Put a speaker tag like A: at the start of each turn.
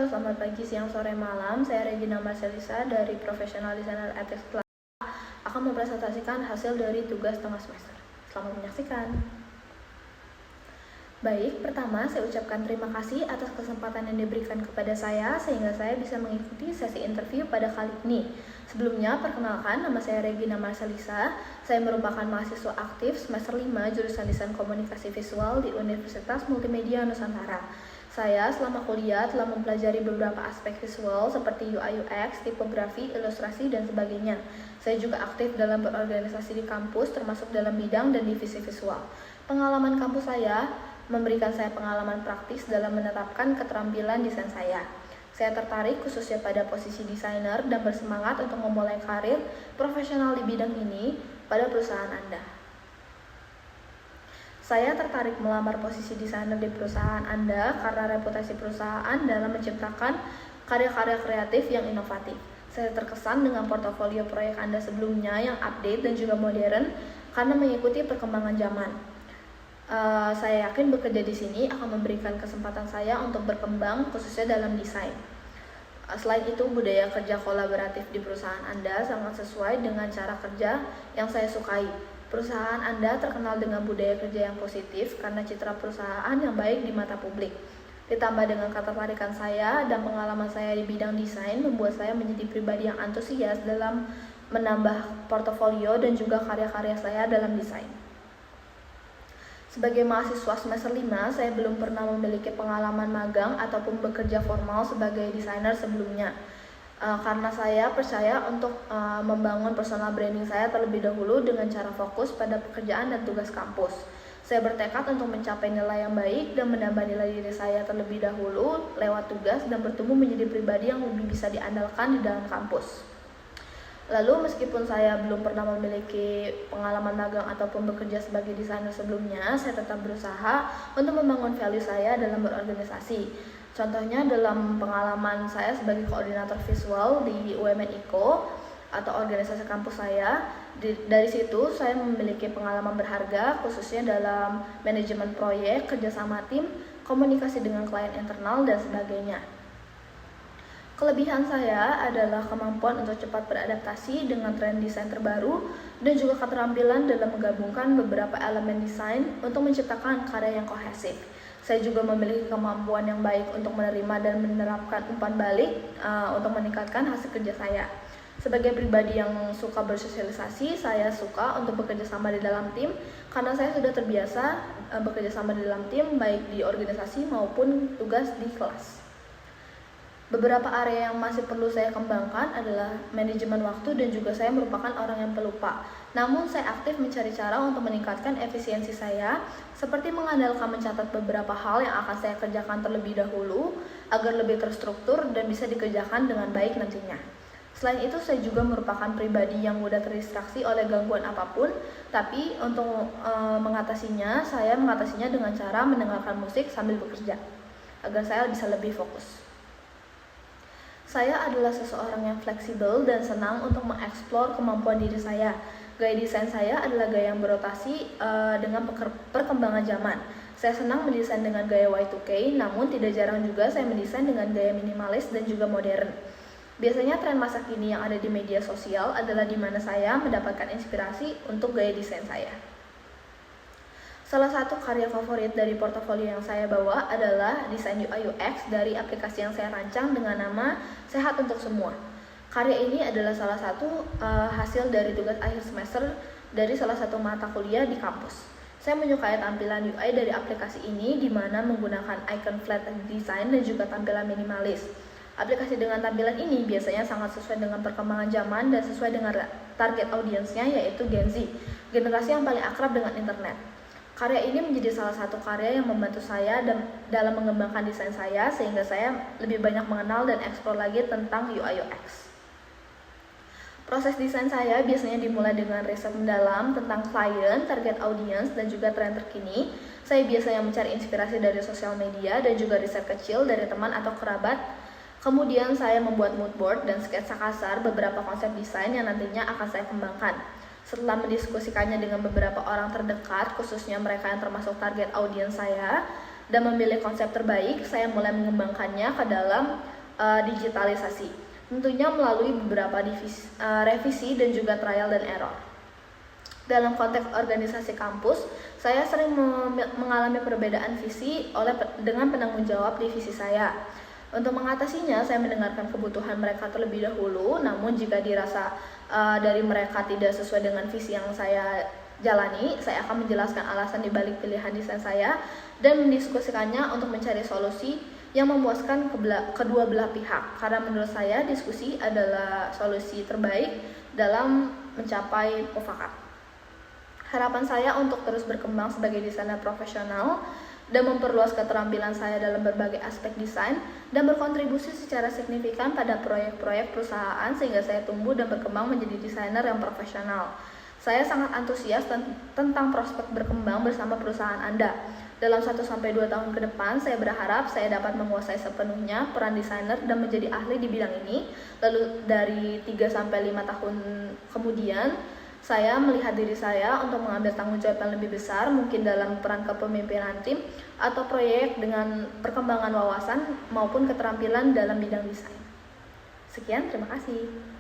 A: selamat pagi, siang, sore, malam. Saya Regina Marcelisa dari Professional Designer Ethics Class akan mempresentasikan hasil dari tugas tengah semester. Selamat menyaksikan. Baik, pertama saya ucapkan terima kasih atas kesempatan yang diberikan kepada saya sehingga saya bisa mengikuti sesi interview pada kali ini. Sebelumnya, perkenalkan, nama saya Regina Marcelisa. Saya merupakan mahasiswa aktif semester 5 jurusan Desain Komunikasi Visual di Universitas Multimedia Nusantara. Saya selama kuliah telah mempelajari beberapa aspek visual seperti UI UX, tipografi, ilustrasi, dan sebagainya. Saya juga aktif dalam berorganisasi di kampus termasuk dalam bidang dan divisi visual. Pengalaman kampus saya memberikan saya pengalaman praktis dalam menerapkan keterampilan desain saya. Saya tertarik khususnya pada posisi desainer dan bersemangat untuk memulai karir profesional di bidang ini pada perusahaan Anda. Saya tertarik melamar posisi desainer di perusahaan Anda karena reputasi perusahaan dalam menciptakan karya-karya kreatif yang inovatif. Saya terkesan dengan portofolio proyek Anda sebelumnya yang update dan juga modern karena mengikuti perkembangan zaman. Saya yakin bekerja di sini akan memberikan kesempatan saya untuk berkembang khususnya dalam desain. Selain itu, budaya kerja kolaboratif di perusahaan Anda sangat sesuai dengan cara kerja yang saya sukai. Perusahaan Anda terkenal dengan budaya kerja yang positif karena citra perusahaan yang baik di mata publik. Ditambah dengan ketertarikan saya dan pengalaman saya di bidang desain membuat saya menjadi pribadi yang antusias dalam menambah portofolio dan juga karya-karya saya dalam desain. Sebagai mahasiswa semester 5, saya belum pernah memiliki pengalaman magang ataupun bekerja formal sebagai desainer sebelumnya. Karena saya percaya untuk membangun personal branding saya terlebih dahulu dengan cara fokus pada pekerjaan dan tugas kampus. Saya bertekad untuk mencapai nilai yang baik dan menambah nilai diri saya terlebih dahulu lewat tugas dan bertumbuh menjadi pribadi yang lebih bisa diandalkan di dalam kampus. Lalu meskipun saya belum pernah memiliki pengalaman magang ataupun bekerja sebagai desainer sebelumnya, saya tetap berusaha untuk membangun value saya dalam berorganisasi. Contohnya dalam pengalaman saya sebagai koordinator visual di UMN IKO atau organisasi kampus saya. Dari situ saya memiliki pengalaman berharga khususnya dalam manajemen proyek, kerjasama tim, komunikasi dengan klien internal, dan sebagainya. Kelebihan saya adalah kemampuan untuk cepat beradaptasi dengan tren desain terbaru dan juga keterampilan dalam menggabungkan beberapa elemen desain untuk menciptakan karya yang kohesif. Saya juga memiliki kemampuan yang baik untuk menerima dan menerapkan umpan balik untuk meningkatkan hasil kerja saya. Sebagai pribadi yang suka bersosialisasi, saya suka untuk bekerja sama di dalam tim karena saya sudah terbiasa bekerja sama di dalam tim baik di organisasi maupun tugas di kelas. Beberapa area yang masih perlu saya kembangkan adalah manajemen waktu dan juga saya merupakan orang yang pelupa. Namun saya aktif mencari cara untuk meningkatkan efisiensi saya seperti mengandalkan mencatat beberapa hal yang akan saya kerjakan terlebih dahulu agar lebih terstruktur dan bisa dikerjakan dengan baik nantinya. Selain itu, saya juga merupakan pribadi yang mudah terdistraksi oleh gangguan apapun, tapi untuk mengatasinya, saya mengatasinya dengan cara mendengarkan musik sambil bekerja agar saya bisa lebih fokus. Saya adalah seseorang yang fleksibel dan senang untuk mengeksplor kemampuan diri saya. Gaya desain saya adalah gaya yang berotasi dengan perkembangan zaman. Saya senang mendesain dengan gaya Y2K, namun tidak jarang juga saya mendesain dengan gaya minimalis dan juga modern. Biasanya tren masa kini yang ada di media sosial adalah di mana saya mendapatkan inspirasi untuk gaya desain saya. Salah satu karya favorit dari portofolio yang saya bawa adalah desain UI UX dari aplikasi yang saya rancang dengan nama Sehat Untuk Semua. Karya ini adalah salah satu hasil dari tugas akhir semester dari salah satu mata kuliah di kampus. Saya menyukai tampilan UI dari aplikasi ini di mana menggunakan icon flat design dan juga tampilan minimalis. Aplikasi dengan tampilan ini biasanya sangat sesuai dengan perkembangan zaman dan sesuai dengan target audiensnya yaitu Gen Z, generasi yang paling akrab dengan internet. Karya ini menjadi salah satu karya yang membantu saya dalam mengembangkan desain saya sehingga saya lebih banyak mengenal dan eksplor lagi tentang UI UX. Proses desain saya biasanya dimulai dengan riset mendalam tentang klien, target audience, dan juga tren terkini. Saya biasanya mencari inspirasi dari sosial media dan juga riset kecil dari teman atau kerabat. Kemudian saya membuat mood board dan sketsa kasar beberapa konsep desain yang nantinya akan saya kembangkan. Setelah mendiskusikannya dengan beberapa orang terdekat, khususnya mereka yang termasuk target audiens saya, dan memilih konsep terbaik, saya mulai mengembangkannya ke dalam digitalisasi. Tentunya melalui beberapa revisi dan juga trial dan error. Dalam konteks organisasi kampus, saya sering mengalami perbedaan visi dengan penanggung jawab divisi saya. Untuk mengatasinya, saya mendengarkan kebutuhan mereka terlebih dahulu, namun jika dirasa dari mereka tidak sesuai dengan visi yang saya jalani, saya akan menjelaskan alasan dibalik pilihan desain saya dan mendiskusikannya untuk mencari solusi yang memuaskan kedua belah pihak. Karena menurut saya, diskusi adalah solusi terbaik dalam mencapai mufakat. Harapan saya untuk terus berkembang sebagai desainer profesional dan memperluas keterampilan saya dalam berbagai aspek desain dan berkontribusi secara signifikan pada proyek-proyek perusahaan sehingga saya tumbuh dan berkembang menjadi desainer yang profesional. Saya sangat antusias tentang prospek berkembang bersama perusahaan Anda. Dalam 1-2 tahun ke depan, saya berharap saya dapat menguasai sepenuhnya peran desainer dan menjadi ahli di bidang ini. Lalu dari 3-5 tahun kemudian, saya melihat diri saya untuk mengambil tanggung jawab yang lebih besar, mungkin dalam peran kepemimpinan tim atau proyek dengan perkembangan wawasan maupun keterampilan dalam bidang desain. Sekian, terima kasih.